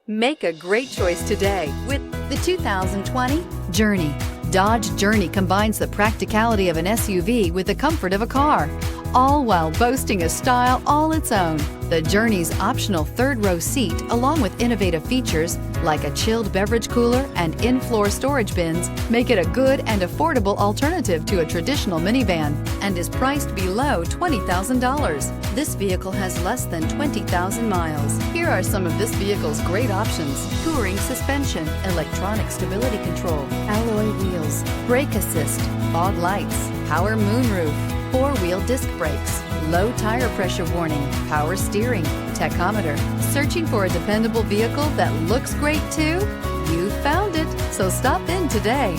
Make a great choice today with the 2020 Journey. Dodge Journey combines the practicality of an SUV with the comfort of a car, all while boasting a style all its own. The Journey's optional third-row seat, along with innovative features like a chilled beverage cooler and in-floor storage bins, make it a good and affordable alternative to a traditional minivan and is priced below $20,000. This vehicle has less than 20,000 miles. Here are some of this vehicle's great options: touring suspension, electronic stability control, alloy wheels, brake assist, fog lights, power moonroof, four-wheel disc brakes, low tire pressure warning, power steering, tachometer. Searching for a dependable vehicle that looks great too? You found it, so stop in today.